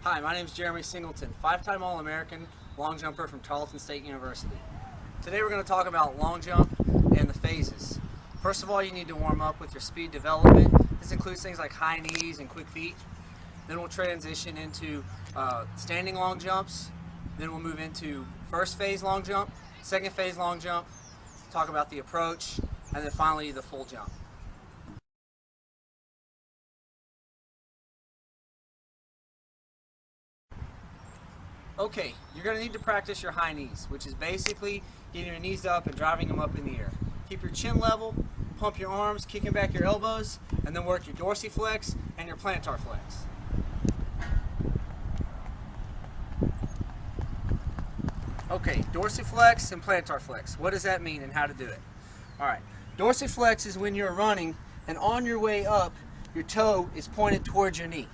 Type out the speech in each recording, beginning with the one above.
Hi, my name is Jeremy Singleton, 5-time All-American long jumper from Tarleton State University. Today we're going to talk about long jump and the phases. First of all, you need to warm up with your speed development. This includes things like high knees and quick feet. Then we'll transition into standing long jumps. Then we'll move into first phase long jump, second phase long jump, talk about the approach, and then finally the full jump. Okay, you're going to need to practice your high knees, which is basically getting your knees up and driving them up in the air. Keep your chin level, pump your arms, kicking back your elbows, and then work your dorsiflex and your plantar flex. Okay, dorsiflex and plantar flex. What does that mean and how to do it? Alright, dorsiflex is when you're running and on your way up, your toe is pointed towards your knee.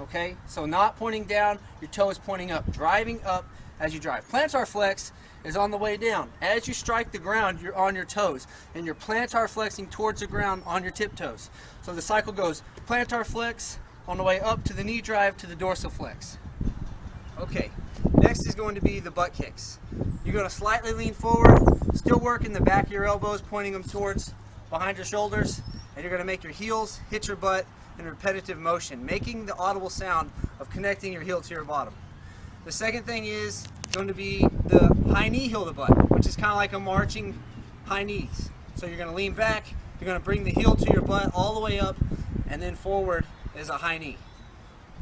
Okay, so not pointing down, your toe is pointing up, driving up as you drive. Plantar flex is on the way down. As you strike the ground, you're on your toes, and you're plantar flexing towards the ground on your tiptoes. So the cycle goes plantar flex on the way up to the knee drive to the dorsal flex. Okay, next is going to be the butt kicks. You're going to slightly lean forward, still working the back of your elbows, pointing them towards behind your shoulders, and you're going to make your heels hit your butt in repetitive motion, making the audible sound of connecting your heel to your bottom. The second thing is going to be the high knee heel to butt, which is kind of like a marching high knees. So you're going to lean back, you're going to bring the heel to your butt all the way up, and then forward is a high knee.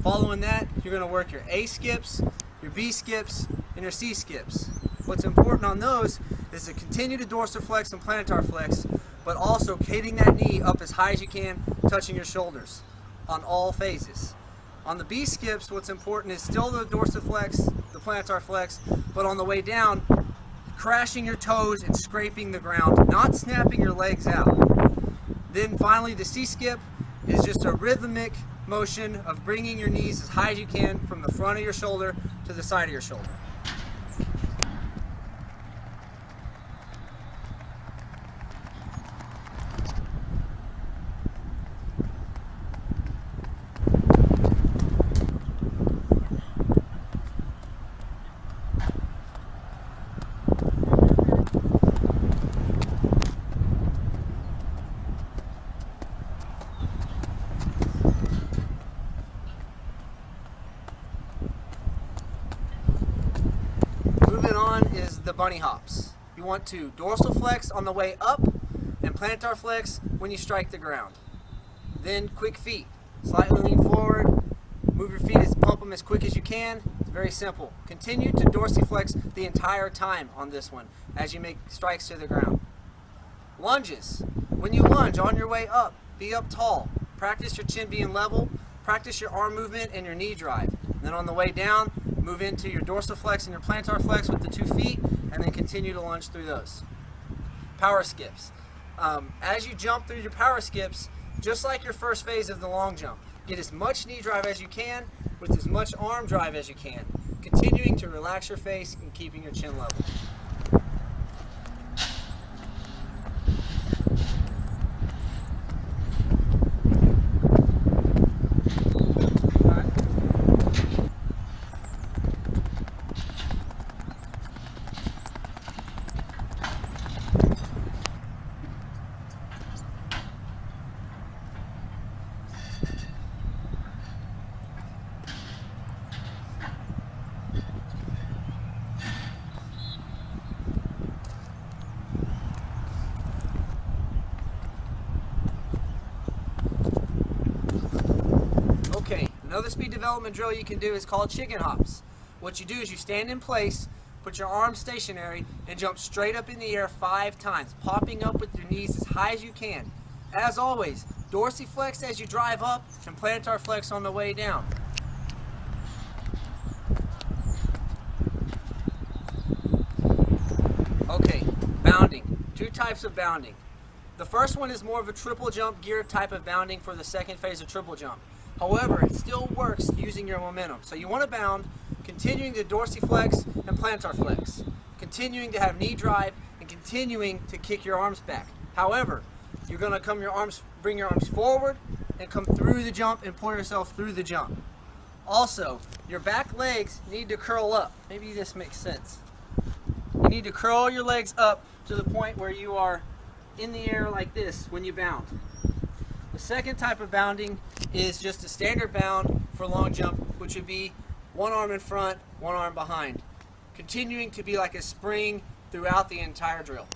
Following that, you're going to work your A skips, your B skips, and your C skips. What's important on those is to continue to dorsiflex and plantar flex, but also hitting that knee up as high as you can, touching your shoulders on all phases. On the B skips, what's important is still the dorsiflex, the plantar flex, but on the way down, crashing your toes and scraping the ground, not snapping your legs out. Then finally, the C skip is just a rhythmic motion of bringing your knees as high as you can from the front of your shoulder to the side of your shoulder. Moving on is the bunny hops. You want to dorsal flex on the way up and plantar flex when you strike the ground. Then quick feet. Slightly lean forward, move your feet, pump them as quick as you can. It's very simple. Continue to dorsiflex the entire time on this one as you make strikes to the ground. Lunges. When you lunge on your way up, be up tall. Practice your chin being level. Practice your arm movement and your knee drive. Then on the way down, move into your dorsal flex and your plantar flex with the 2 feet, and then continue to lunge through those. Power skips. As you jump through your power skips, just like your first phase of the long jump, get as much knee drive as you can with as much arm drive as you can, continuing to relax your face and keeping your chin level. Another speed development drill you can do is called chicken hops. What you do is you stand in place, put your arms stationary, and jump straight up in the air 5 times, popping up with your knees as high as you can. As always, dorsiflex as you drive up and plantar flex on the way down. Okay, bounding. 2 types of bounding. The first one is more of a triple jump gear type of bounding for the second phase of triple jump. However, it still works using your momentum. So you want to bound, continuing to dorsiflex and plantar flex, continuing to have knee drive, and continuing to kick your arms back. However, you're going to bring your arms forward and come through the jump and pull yourself through the jump. Also, your back legs need to curl up. Maybe this makes sense. You need to curl your legs up to the point where you are in the air like this when you bound. The second type of bounding is just a standard bound for long jump, which would be one arm in front, one arm behind, continuing to be like a spring throughout the entire drill.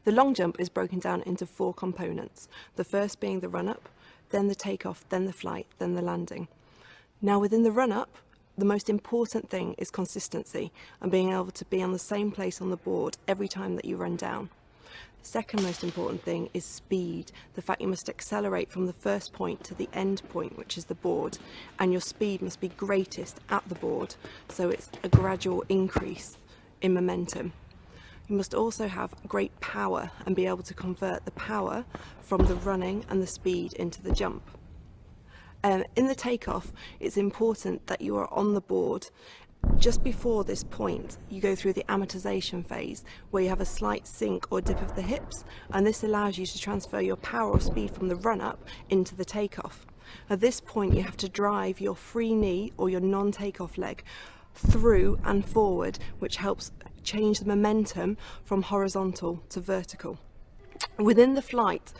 The long jump is broken down into 4 components, the first being the run-up, then the takeoff, then the flight, then the landing. Now within the run-up, the most important thing is consistency and being able to be on the same place on the board every time that you run down. The second most important thing is speed, the fact you must accelerate from the first point to the end point, which is the board, and your speed must be greatest at the board, so it's a gradual increase in momentum. You must also have great power and be able to convert the power from the running and the speed into the jump. In the takeoff, it's important that you are on the board. Just before this point, you go through the amortization phase, where you have a slight sink or dip of the hips, and this allows you to transfer your power or speed from the run-up into the takeoff. At this point, you have to drive your free knee or your non-takeoff leg through and forward, which helps change the momentum from horizontal to vertical. Within the flight,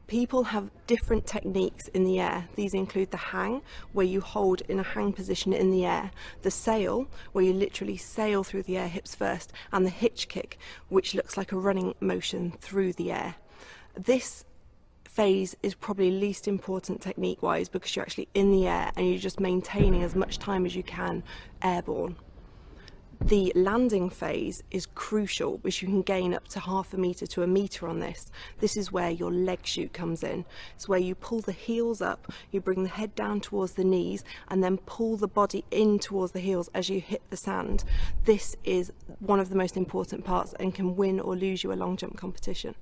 people have different techniques in the air. These include the hang, where you hold in a hang position in the air, the sail, where you literally sail through the air hips first, and the hitch kick, which looks like a running motion through the air. This phase is probably least important technique wise, because you're actually in the air and you're just maintaining as much time as you can airborne. The landing phase is crucial, which you can gain up to 0.5 metre to 1 metre on this. This is where your leg shoot comes in. It's where you pull the heels up, you bring the head down towards the knees, and then pull the body in towards the heels as you hit the sand. This is one of the most important parts and can win or lose you a long jump competition.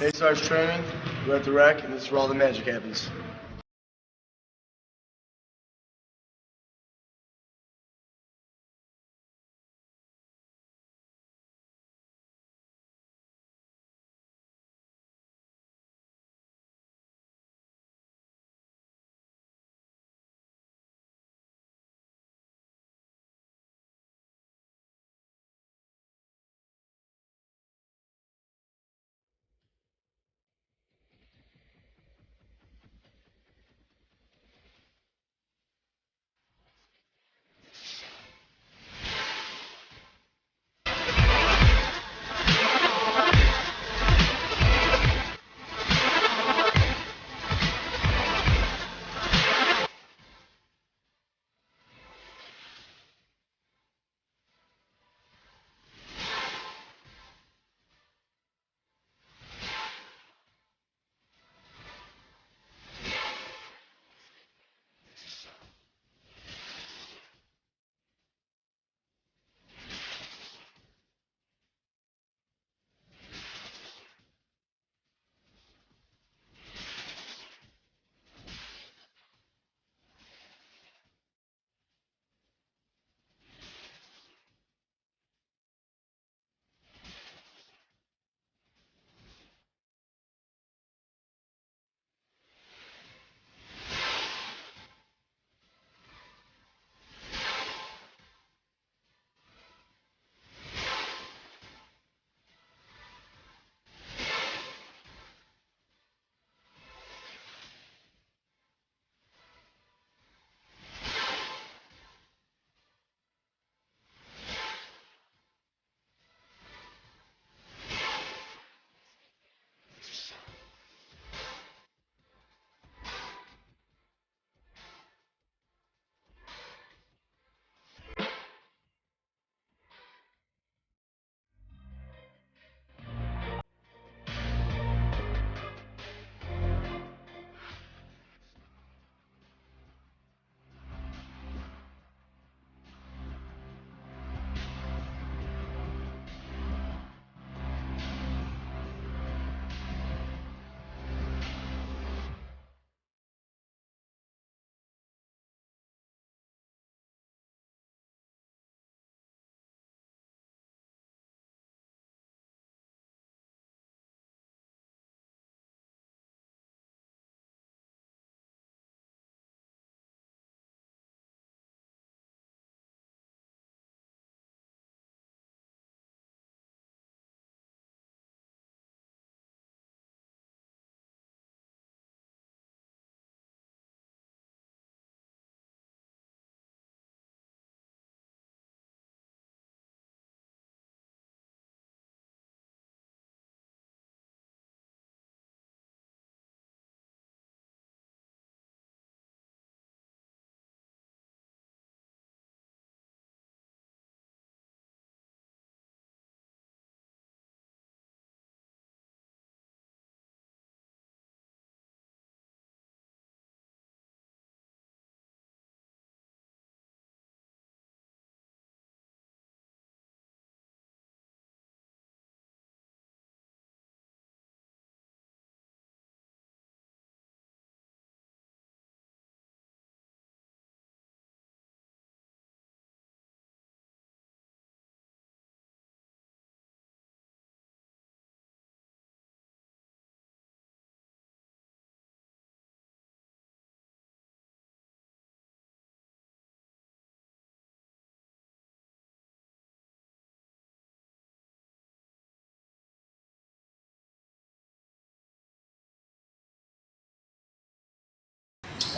Today starts training, we're at the rec, and this is where all the magic happens.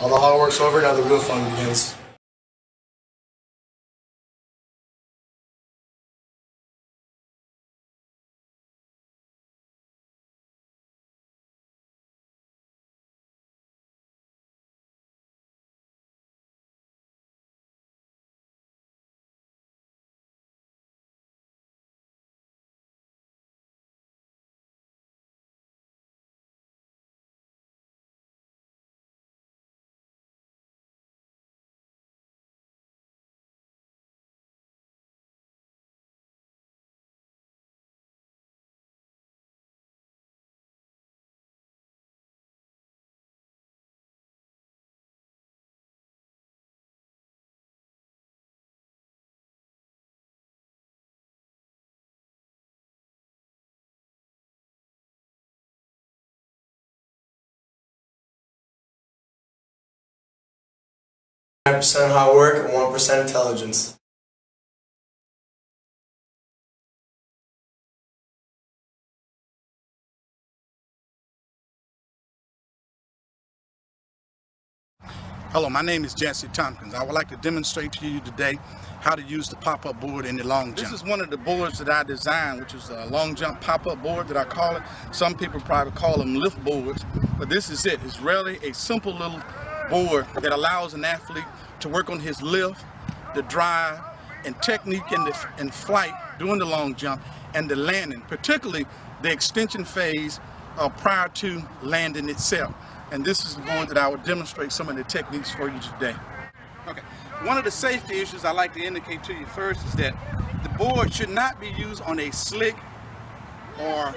All the hard work's over, now the real fun begins. 99% hard work and 1% intelligence. Hello, my name is Jesse Tompkins. I would like to demonstrate to you today how to use the pop-up board in the long jump. This is one of the boards that I designed, which is a long jump pop-up board that I call it. Some people probably call them lift boards, but this is it. It's really a simple little board that allows an athlete to work on his lift, the drive, and technique in flight during the long jump, and the landing, particularly the extension phase prior to landing itself. And this is the board that I will demonstrate some of the techniques for you today. Okay, one of the safety issues I like to indicate to you first is that the board should not be used on a slick or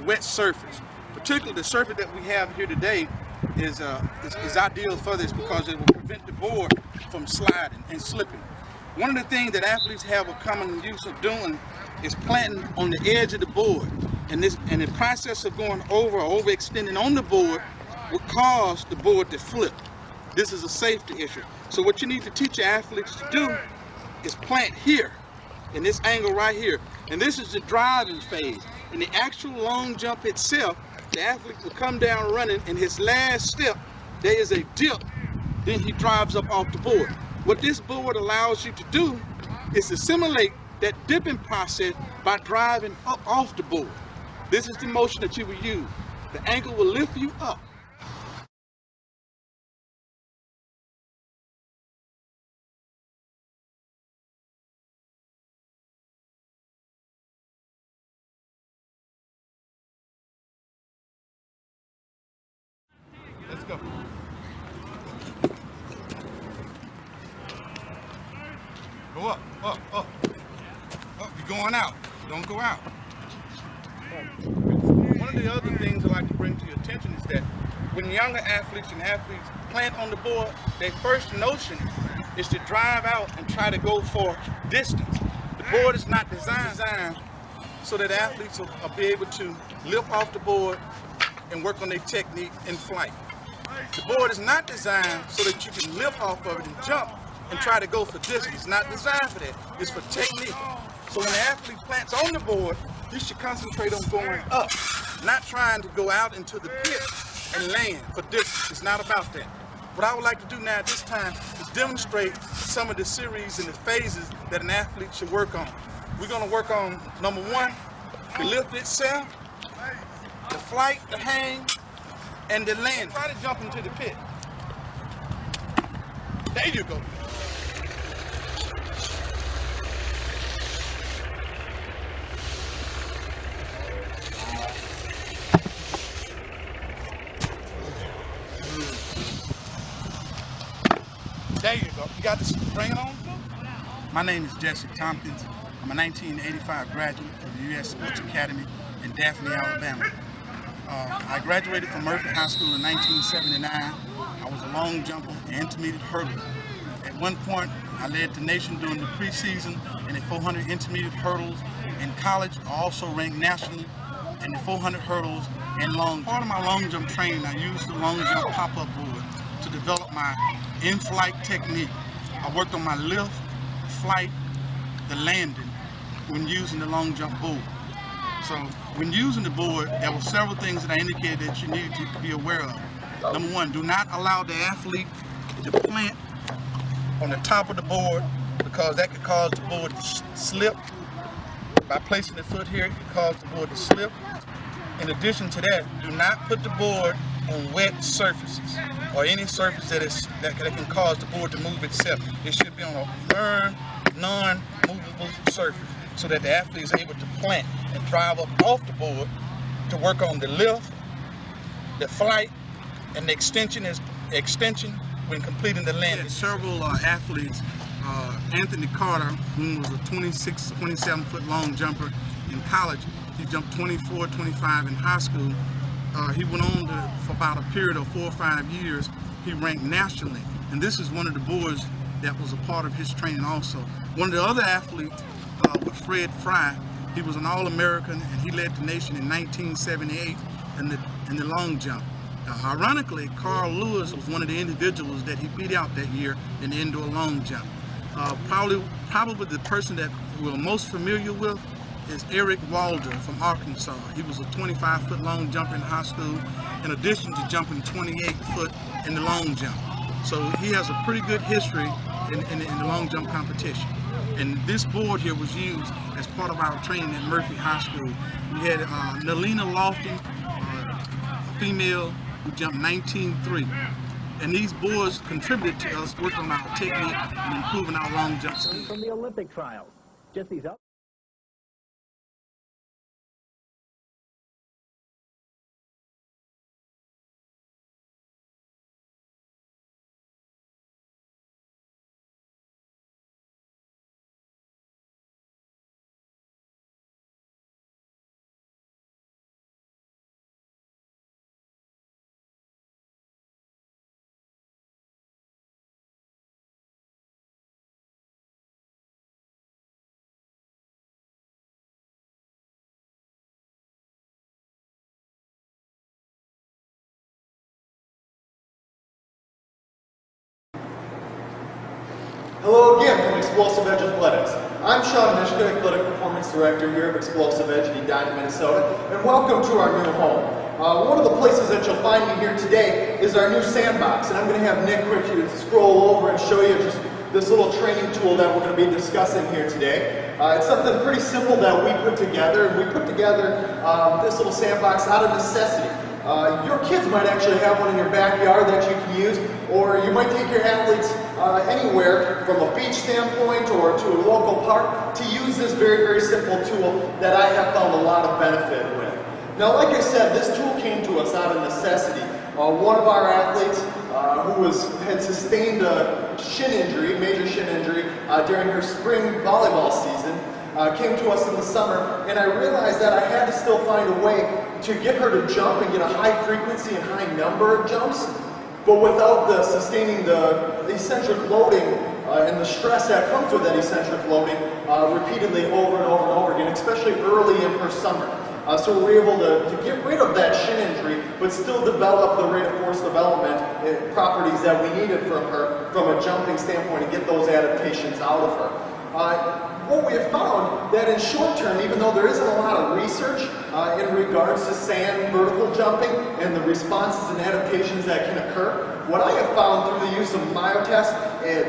wet surface. Particularly the surface that we have here today is ideal for this because it will prevent the board from sliding and slipping. One of the things that athletes have a common use of doing is planting on the edge of the board. And the process of going over or overextending on the board will cause the board to flip. This is a safety issue. So what you need to teach your athletes to do is plant here, in this angle right here. And this is the driving phase. In the actual long jump itself, the athlete will come down running, and his last step, there is a dip, then he drives up off the board. What this board allows you to do is to simulate that dipping process by driving up off the board. This is the motion that you will use. The ankle will lift you up. Let's go. Go up, up, up. Up, you're going out. Don't go out. One of the other things I like to bring to your attention is that when younger athletes plant on the board, their first notion is to drive out and try to go for distance. The board is not designed so that athletes will be able to lift off the board and work on their technique in flight. The board is not designed so that you can lift off of it and jump and try to go for distance. It's not designed for that. It's for technique. So when the athlete plants on the board, he should concentrate on going up, not trying to go out into the pit and land for distance. It's not about that. What I would like to do now at this time is demonstrate some of the series and the phases that an athlete should work on. We're going to work on number one, the lift itself, the flight, the hang, and the land. Try to jump into the pit. There you go. There you go. You got this. Bring it on. My name is Jesse Tompkins. I'm a 1985 graduate of the U.S. Sports Academy in Daphne, Alabama. I graduated from Murphy High School in 1979. I was a long jumper and intermediate hurdler. At one point, I led the nation during the preseason in the 400 intermediate hurdles. In college, I also ranked nationally in the 400 hurdles and long jump. Part of my long jump training, I used the long jump pop-up board to develop my in-flight technique. I worked on my lift, flight, the landing when using the long jump board. So when using the board, there were several things that I indicated that you needed to be aware of. Number one, do not allow the athlete to plant on the top of the board because that could cause the board to slip. By placing the foot here, it could cause the board to slip. In addition to that, do not put the board on wet surfaces or any surface that can cause the board to move itself. It should be on a firm, non-movable surface so that the athlete is able to plant and drive up off the board to work on the lift, the flight, and the extension when completing the landing. Several athletes, Anthony Carter, who was a 26, 27-foot long jumper in college, he jumped 24, 25 in high school. He went on for about a period of 4 or 5 years. He ranked nationally, and this is one of the boards that was a part of his training also. One of the other athletes was Fred Fry. He was an All-American, and he led the nation in 1978 in the long jump. Ironically, Carl Lewis was one of the individuals that he beat out that year in the indoor long jump. Probably the person that we're most familiar with is Eric Walder from Arkansas. He was a 25-foot long jumper in high school, in addition to jumping 28-foot in the long jump. So he has a pretty good history in the long jump competition. And this board here was used as part of our training at Murphy High School. We had Nalina Lofton, a female who jumped 19.3. And these boards contributed to us working on our technique and improving our long jump speed. From the Olympic trials, Jesse's up. Hello again from Explosive Edge Athletics. I'm Sean Mishka, Athletic Performance Director here of Explosive Edge in Edina, Minnesota, and welcome to our new home. One of the places that you'll find me here today is our new sandbox, and I'm going to have Nick quickly scroll over and show you just this little training tool that we're going to be discussing here today. It's something pretty simple that we put together, and we put together this little sandbox out of necessity. Your kids might actually have one in your backyard that you can use, or you might take your athletes anywhere from a beach standpoint or to a local park to use this very, very simple tool that I have found a lot of benefit with. Now, like I said, this tool came to us out of necessity. One of our athletes who had sustained a shin injury, major shin injury, during her spring volleyball season, came to us in the summer, and I realized that I had to still find a way to get her to jump and get a high frequency and high number of jumps, but without sustaining the eccentric loading and the stress that comes with that eccentric loading repeatedly over and over and over again, especially early in her summer. So we were able to get rid of that shin injury, but still develop the rate of force development properties that we needed from her from a jumping standpoint and get those adaptations out of her. What we have found that in short term, even though there isn't a lot of research in regards to sand vertical jumping and the responses and adaptations that can occur, what I have found through the use of myotest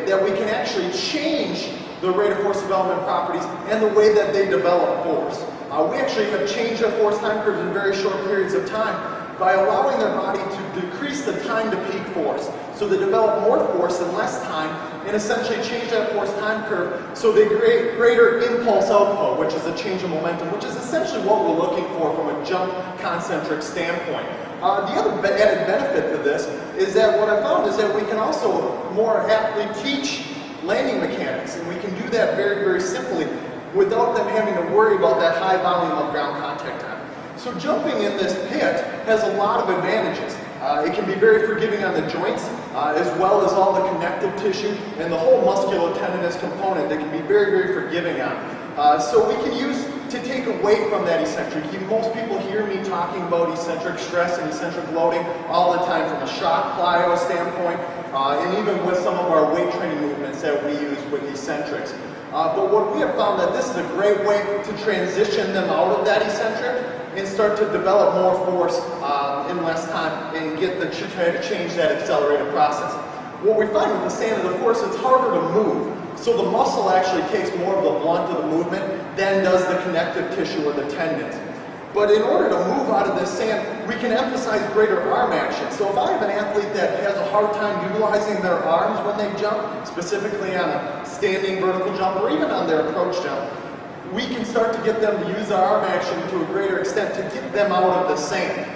that we can actually change the rate of force development properties and the way that they develop force. We actually have changed their force time curves in very short periods of time by allowing their body to decrease the time to peak force. So they develop more force in less time and essentially change that force time curve so they create greater impulse output, which is a change of momentum, which is essentially what we're looking for from a jump concentric standpoint. The other added benefit to this is that what I found is that we can also more aptly teach landing mechanics, and we can do that very, very simply without them having to worry about that high volume of ground contact time. So jumping in this pit has a lot of advantages. It can be very forgiving on the joints, as well as all the connective tissue and the whole musculotendinous component that can be very, very forgiving on. So we can use to take away from that eccentric. Most people hear me talking about eccentric stress and eccentric loading all the time from a shock plyo standpoint, and even with some of our weight training movements that we use with eccentrics. But what we have found that this is a great way to transition them out of that eccentric and start to develop more force in less time and try to change that accelerated process. What we find with the sand is, of course, it's harder to move. So the muscle actually takes more of the blunt of the movement than does the connective tissue or the tendons. But in order to move out of this sand, we can emphasize greater arm action. So if I have an athlete that has a hard time utilizing their arms when they jump, specifically on a standing vertical jump or even on their approach jump, we can start to get them to use their arm action to a greater extent to get them out of the sand.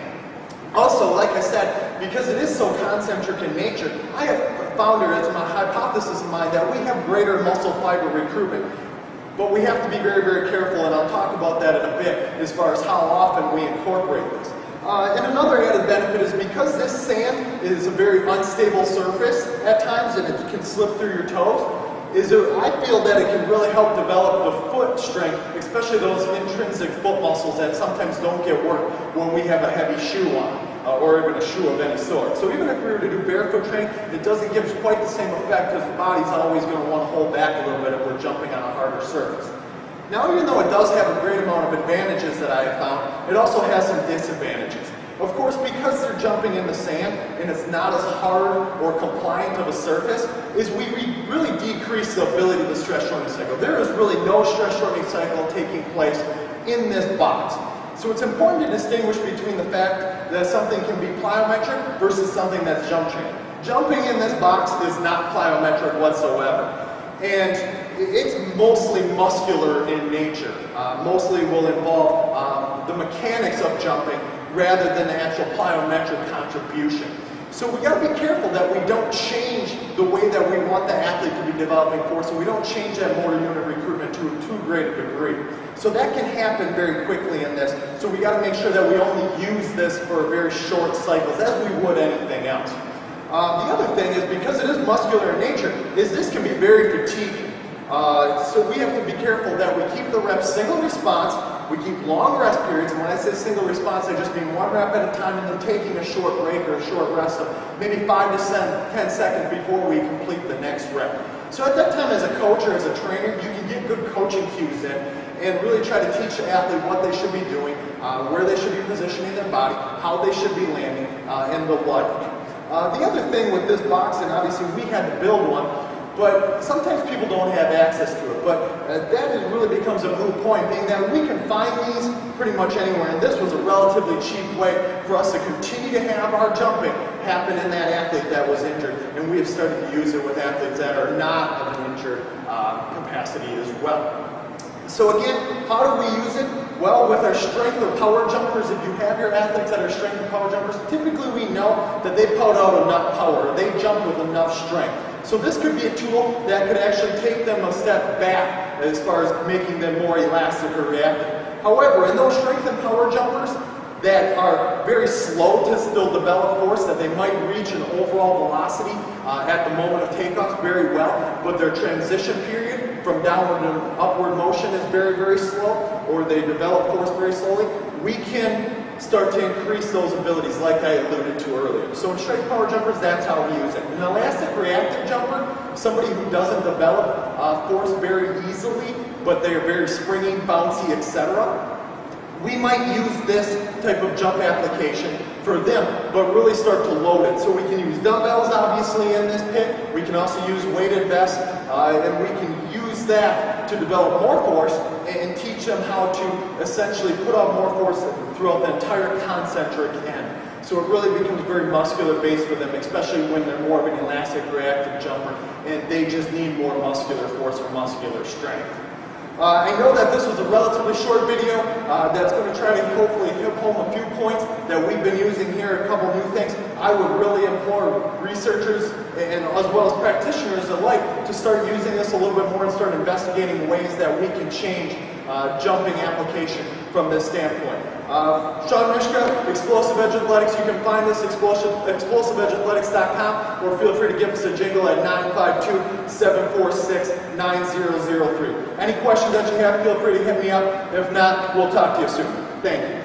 Also, like I said, because it is so concentric in nature, I have found, or it's my hypothesis of mine, that we have greater muscle fiber recruitment. But we have to be very, very careful, and I'll talk about that in a bit as far as how often we incorporate this. And another added benefit is because this sand is a very unstable surface at times and it can slip through your toes, I feel that it can really help develop the foot strength, especially those intrinsic foot muscles that sometimes don't get worked when we have a heavy shoe on. or even a shoe of any sort. So even if we were to do barefoot training, it doesn't give quite the same effect because the body's always going to want to hold back a little bit if we're jumping on a harder surface. Now, even though it does have a great amount of advantages that I have found, it also has some disadvantages. Of course, because they're jumping in the sand and it's not as hard or compliant of a surface, is we really decrease the ability of the stress shortening cycle. There is really no stress shortening cycle taking place in this box. So it's important to distinguish between the fact that something can be plyometric versus something that's jump training. Jumping in this box is not plyometric whatsoever. And it's mostly muscular in nature. Mostly will involve the mechanics of jumping rather than the actual plyometric contribution. So we got to be careful that we don't change the way that we want the athlete to be developing for, so we don't change that motor unit recruitment to too great a degree. So that can happen very quickly in this. So we got to make sure that we only use this for very short cycles, as we would anything else. The other thing is, because it is muscular in nature, is this can be very fatiguing. So we have to be careful that we keep the reps single response, we keep long rest periods, and when I say single response, I just mean one rep at a time and then taking a short break or a short rest of maybe 5 to 10 seconds before we complete the next rep. So at that time, as a coach or as a trainer, you can get good coaching cues in and really try to teach the athlete what they should be doing, where they should be positioning their body, how they should be landing, and the like. The other thing with this box, and obviously we had to build one, but sometimes people don't have access to it. But that really becomes a moot point, being that we can find these pretty much anywhere. And this was a relatively cheap way for us to continue to have our jumping happen in that athlete that was injured. And we have started to use it with athletes that are not of an injured capacity as well. So again, how do we use it? Well, with our strength or power jumpers, if you have your athletes that are strength or power jumpers, typically we know that they put out enough power, or they jump with enough strength. So this could be a tool that could actually take them a step back as far as making them more elastic or reactive. However, in those strength and power jumpers that are very slow to still develop force, that they might reach an overall velocity at the moment of takeoff very well, but their transition period from downward to upward motion is very, very slow, or they develop force very slowly, we can start to increase those abilities like I alluded to earlier. So in strength power jumpers, that's how we use it. An elastic reactive jumper, somebody who doesn't develop force very easily, but they are very springy, bouncy, etc., we might use this type of jump application for them, but really start to load it. So we can use dumbbells, obviously, in this pit. We can also use weighted vests, and we can use that to develop more force and teach them how to essentially put out more force throughout the entire concentric end. So it really becomes very muscular based for them, especially when they're more of an elastic reactive jumper and they just need more muscular force or muscular strength. I know that this was a relatively short video that's going to try to hopefully hit home a few points that we've been using here, a couple new things. I would really implore researchers and as well as practitioners alike to start using this a little bit more and start investigating ways that we can change jumping application from this standpoint. Sean Mishka, Explosive Edge Athletics. You can find us explosiveedgeathletics.com, or feel free to give us a jingle at 952-746-9003. Any questions that you have, feel free to hit me up. If not, we'll talk to you soon. Thank you.